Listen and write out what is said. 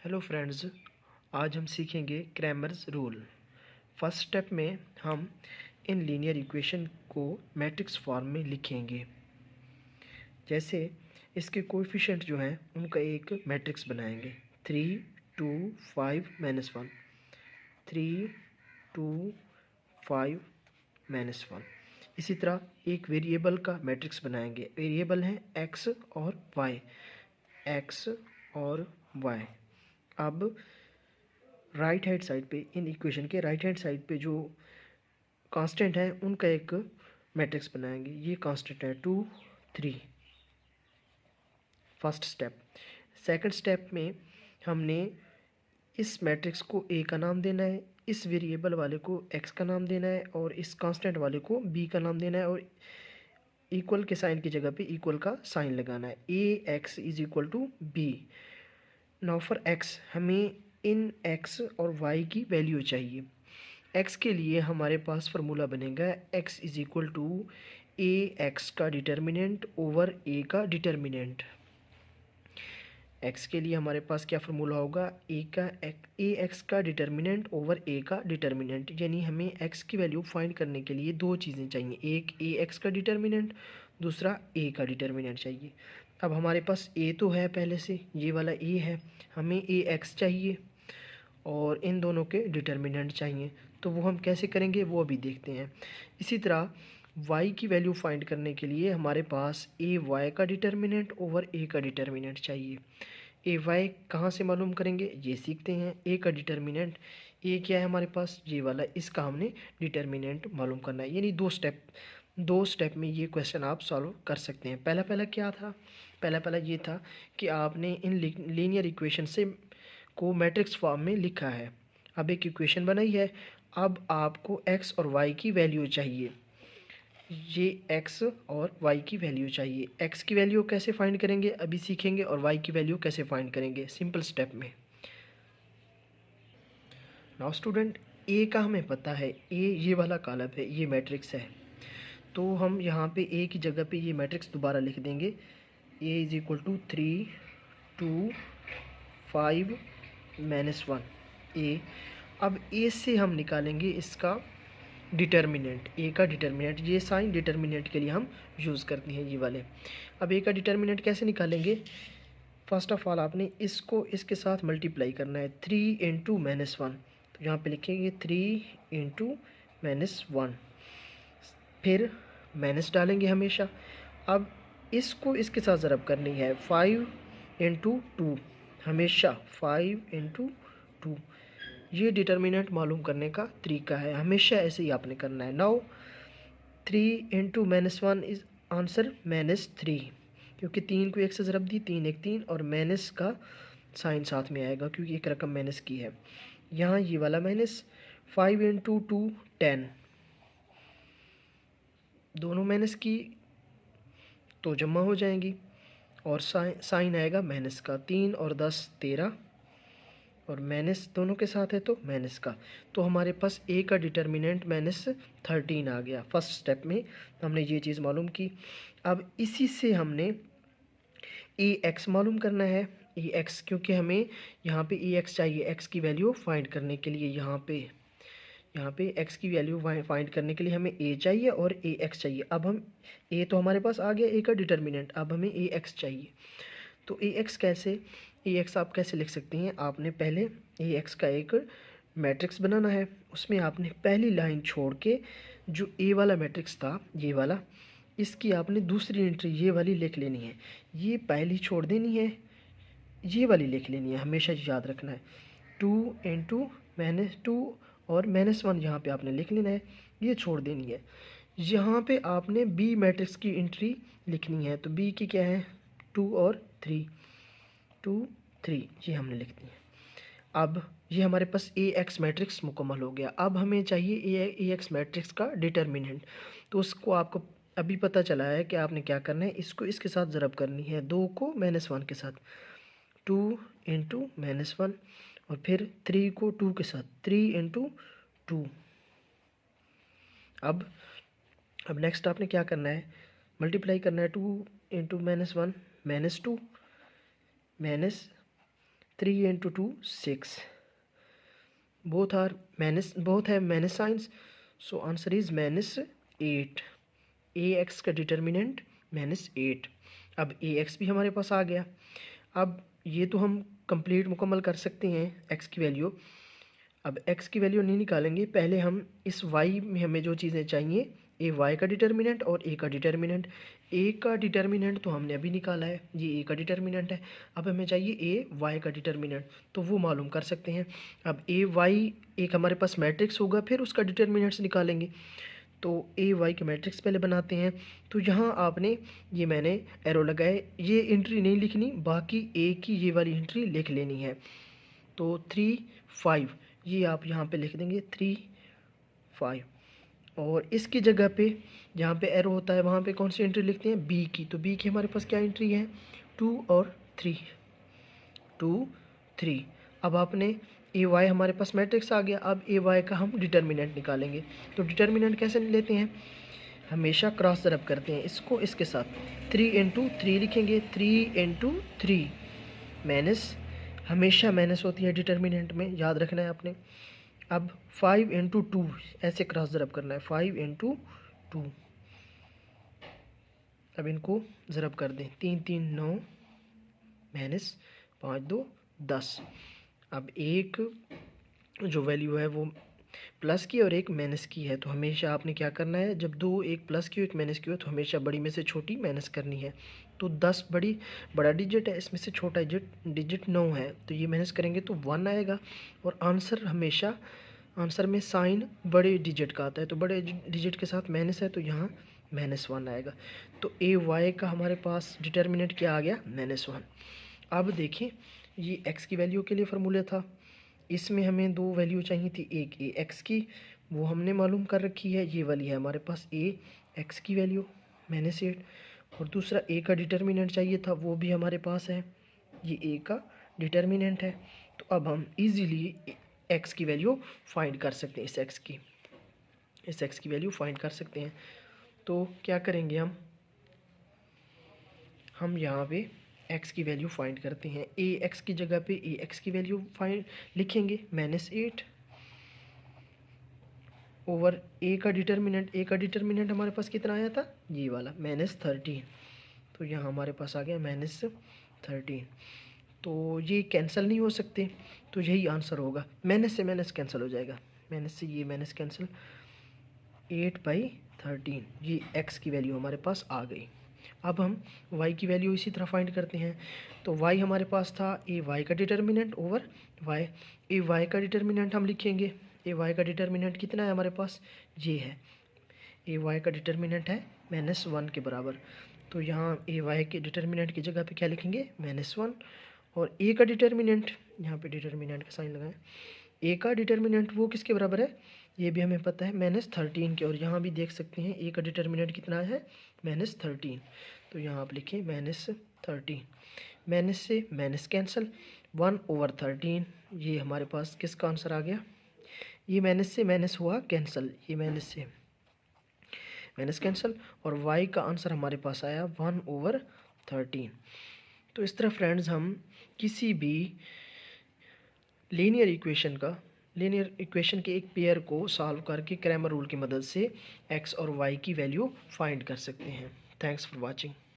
Hello friends, आज हम सीखेंगे क्रैमर्स रूल। फर्स्ट स्टेप में हम इन लीनियर इक्वेशन को मैट्रिक्स फॉर्म में लिखेंगे। जैसे इसके कोएफिशिएंट जो हैं उनका एक मैट्रिक्स बनाएंगे 3, 2, 5, -1, 3, 2, 5, -1। इसी तरह एक वेरिएबल का मैट्रिक्स बनाएंगे। वेरिएबल हैं एक्स और वाई, एक्स और वाई। अब राइट हैंड साइड पे, इन इक्वेशन के राइट हैंड साइड पे जो कांस्टेंट है उनका एक मैट्रिक्स बनाएंगे। ये कांस्टेंट है 2, 3। First step. सेकंड स्टेप में हमने इस मैट्रिक्स को ए का नाम देना है, इस वेरिएबल वाले को एक्स का नाम देना है और इस कांस्टेंट वाले को बी का नाम देना है और इक्वल के साइन की जगह पे इक्वल का साइन लगाना है। A X is equal to B. Now for X, हमें इन एक्स और वाई की वैल्यू चाहिए। एक्स के लिए हमारे पास फार्मूला बनेगा X is equal to A X का डिटर्मिनेंट ओवर ए का डिटर्मिनेंट। एक्स के लिए हमारे पास क्या फार्मूला होगा, ए एक्स का डिटर्मिनेंट ओवर ए का डिटर्मिनेंट। यानी हमें एक्स की वैल्यू फाइंड करने के लिए दो चीज़ें चाहिए, एक ए एक्स का डिटर्मिनेंट, दूसरा ए का डिटर्मिनेंट चाहिए। अब हमारे पास ए तो है पहले से, ये वाला ए है, हमें ए एक्स चाहिए और इन दोनों के डिटर्मिनेंट चाहिए। तो वो हम कैसे करेंगे वो अभी देखते हैं। इसी तरह y की वैल्यू फाइंड करने के लिए हमारे पास ए वाई का डिटर्मिनेंट ओवर ए का डिटर्मिनेंट चाहिए। ए वाई कहाँ से मालूम करेंगे ये सीखते हैं। ए का डिटर्मिनेंट, ए क्या है हमारे पास, ये वाला, इसका हमने डिटर्मिनेंट मालूम करना है। यानी दो स्टेप में ये क्वेश्चन आप सॉल्व कर सकते हैं। पहला क्या था, पहला ये था कि आपने इन लीनियर इक्वेशन से को मैट्रिक्स फॉर्म में लिखा है। अब एक इक्वेशन बनाई है, अब आपको एक्स और वाई की वैल्यू चाहिए। ये एक्स और वाई की वैल्यू चाहिए। एक्स की वैल्यू कैसे फाइंड करेंगे अभी सीखेंगे और वाई की वैल्यू कैसे फाइंड करेंगे सिंपल स्टेप में। नाउ स्टूडेंट, ए का हमें पता है, ए ये वाला कॉलम है, ये मैट्रिक्स है। तो हम यहाँ पे ए की जगह पे ये मैट्रिक्स दोबारा लिख देंगे। ए इज इक्वल टू 3, 2, 5, -1 ए। अब ए से हम निकालेंगे इसका डिटर्मिनेंट, ए का डिटर्मिनेंट। ये साइन डिटर्मिनेंट के लिए हम यूज़ करते हैं ये वाले। अब ए का डिटर्मिनेंट कैसे निकालेंगे, फर्स्ट ऑफ ऑल आपने इसको इसके साथ मल्टीप्लाई करना है 3 इंटू -1। तो यहाँ पे लिखेंगे 3 इंटू -1, फिर माइनस डालेंगे हमेशा। अब इसको इसके साथ ज़रब करनी है 5 इंटू 2, हमेशा 5 इंटू 2। ये डिटर्मिनेंट मालूम करने का तरीका है, हमेशा ऐसे ही आपने करना है। नाउ 3 इंटू -1 इज आंसर -3, क्योंकि 3 को 1 से ज़रब दी, 3 1 3 और माइनस का साइन साथ में आएगा क्योंकि एक रकम माइनस की है। यहाँ ये वाला माइनस, 5 इंटू 2 10, दोनों माइनस की तो जमा हो जाएंगी और साइन आएगा माइनस का। 3 और 10 13 और माइनस दोनों के साथ है तो माइनस का। तो हमारे पास ए का डिटर्मिनेंट -13 आ गया। फर्स्ट स्टेप में हमने ये चीज़ मालूम की। अब इसी से हमने ए एक्स मालूम करना है। ए एक्स, क्योंकि हमें यहाँ पे ए एक्स चाहिए एक्स की वैल्यू फाइंड करने के लिए। यहाँ पे एक्स की वैल्यू फाइंड करने के लिए हमें ए चाहिए और ए एक्स चाहिए। अब हम ए तो हमारे पास आ गया, ए का डिटर्मिनेंट, अब हमें ए एक्स चाहिए। तो ए एक्स कैसे, ए एक्स आप कैसे लिख सकते हैं, आपने पहले ए एक्स का एक मैट्रिक्स बनाना है। उसमें आपने पहली लाइन छोड़ के जो ए वाला मैट्रिक्स था ये वाला, इसकी आपने दूसरी एंट्री ये वाली लिख लेनी है। ये पहली छोड़ देनी है, ये वाली लिख लेनी है, हमेशा याद रखना है। 2 इंटू -2 और -1 यहाँ पे आपने लिख लेना है, ये छोड़ देनी है। यहाँ पे आपने बी मैट्रिक्स की एंट्री लिखनी है। तो बी की क्या है, 2 और 3, 2 3, ये हमने लिख दी है। अब ये हमारे पास ए एक्स मैट्रिक्स मुकम्मल हो गया। अब हमें चाहिए ए एक्स मैट्रिक्स का डिटर्मिनेंट। तो उसको आपको अभी पता चला है कि आपने क्या करना है, इसको इसके साथ ज़रब करनी है, 2 को -1 के साथ, 2 इंटू -1 और फिर 3 को 2 के साथ, 3 इंटू 2। अब नेक्स्ट आपने क्या करना है, मल्टीप्लाई करना है 2 into -1 -2 3 into 2 6. Both have minus signs, so answer is -8. ax का डिटर्मिनेंट -8. अब ax भी हमारे पास आ गया। अब ये तो हम कंप्लीट मुकम्मल कर सकते हैं x की वैल्यू। अब x की वैल्यू नहीं निकालेंगे, पहले हम इस y में हमें जो चीज़ें चाहिए, ए वाई का डिटर्मिनेंट और ए का डिटर्मिनेंट। ए का डिटर्मिनेंट तो हमने अभी निकाला है, ये ए का डिटर्मिनेंट है। अब हमें चाहिए ए वाई का डिटर्मिनेंट, तो वो मालूम कर सकते हैं। अब ए वाई एक हमारे पास मैट्रिक्स होगा, फिर उसका डिटर्मिनेंट्स निकालेंगे। तो ए वाई के मैट्रिक्स पहले बनाते हैं। तो यहाँ आपने ये मैंने एरो लगाए, ये एंट्री नहीं लिखनी, बाकी ए की ये वाली एंट्री लिख लेनी है। तो 3 5 ये आप यहाँ पे लिख देंगे 3 5, और इसकी जगह पे जहाँ पे एरो होता है वहाँ पे कौन सी एंट्री लिखते हैं, बी की। तो बी की हमारे पास क्या एंट्री है, 2 और 3, 2 3। अब आपने ए वाई हमारे पास मैट्रिक्स आ गया। अब ए वाई का हम डिटर्मिनेंट निकालेंगे। तो डिटर्मिनेंट कैसे लेते हैं, हमेशा क्रॉस ज़रब करते हैं इसको इसके साथ। 3 into 3 लिखेंगे, 3 into 3 माइनस, हमेशा माइनस होती है डिटर्मिनेंट में, याद रखना है आपने। अब 5 into 2 ऐसे क्रॉस ज़रब करना है, 5 into 2। अब इनको ज़रब कर दें, 3 3 9 माइनस 5 2 10। अब एक जो वैल्यू है वो प्लस की और एक माइनस की है, तो हमेशा आपने क्या करना है, जब दो एक प्लस की हो एक माइनस की हो तो हमेशा बड़ी में से छोटी माइनस करनी है। तो 10 बड़ा डिजिट है, इसमें से छोटा डिजिट 9 है, तो ये माइनस करेंगे तो 1 आएगा। और आंसर हमेशा, आंसर में साइन बड़े डिजिट का आता है, तो बड़े डिजिट के साथ माइनस है तो यहाँ -1 आएगा। तो ए वाई का हमारे पास डिटर्मिनेंट क्या आ गया, -1। अब देखिए ये x की वैल्यू के लिए फार्मूला था, इसमें हमें दो वैल्यू चाहिए थी, एक ए एक्स की वो हमने मालूम कर रखी है, ये वाली है हमारे पास ए एक्स की वैल्यू -8, और दूसरा ए का डिटर्मिनेंट चाहिए था, वो भी हमारे पास है, ये ए का डिटर्मिनेंट है। तो अब हम इजीली एक्स की वैल्यू फाइंड कर सकते हैं, इस एक्स की वैल्यू फाइंड कर सकते हैं। तो क्या करेंगे हम यहाँ पे x की वैल्यू फाइंड करते हैं। ए एक्स की जगह पे ए एक्स की वैल्यू फाइंड लिखेंगे, -8 ओवर ए का डिटर्मिनेंट हमारे पास कितना आया था, ये वाला -13। तो यहाँ हमारे पास आ गया -13। तो ये कैंसिल नहीं हो सकते, तो यही आंसर होगा। माइनस से माइनस कैंसिल हो जाएगा, माइनस से ये माइनस कैंसिल, 8/13 ये x की वैल्यू हमारे पास आ गई। अब हम y की वैल्यू इसी तरह फाइंड करते हैं। तो y हमारे पास था ए वाई का डिटर्मिनेंट ओवर y, ए वाई का डिटर्मिनेंट हम लिखेंगे, ए वाई का डिटर्मिनेंट कितना है हमारे पास, ये है, ए वाई का डिटर्मिनेंट है -1 के बराबर। तो यहाँ ए वाई के डिटर्मिनेंट की जगह पे क्या लिखेंगे, -1, और ए का डिटर्मिनेंट, यहाँ पे डिटर्मिनेंट का साइन लगाएं, ए का डिटर्मिनेंट वो किसके बराबर है, ये भी हमें पता है -13 के, और यहाँ भी देख सकते हैं ए का डिटर्मिनेंट कितना है, -13। तो यहाँ आप लिखें -13, माइनस से माइनस कैंसिल, 1/13 ये हमारे पास किसका आंसर आ गया, ये माइनस से माइनस हुआ कैंसिल, ये माइनस से माइनस कैंसिल, और y का आंसर हमारे पास आया 1/13। तो इस तरह फ्रेंड्स हम किसी भी लीनियर इक्वेशन के एक पेयर को सॉल्व करके क्रैमर रूल की मदद से x और y की वैल्यू फाइंड कर सकते हैं। Thanks for watching.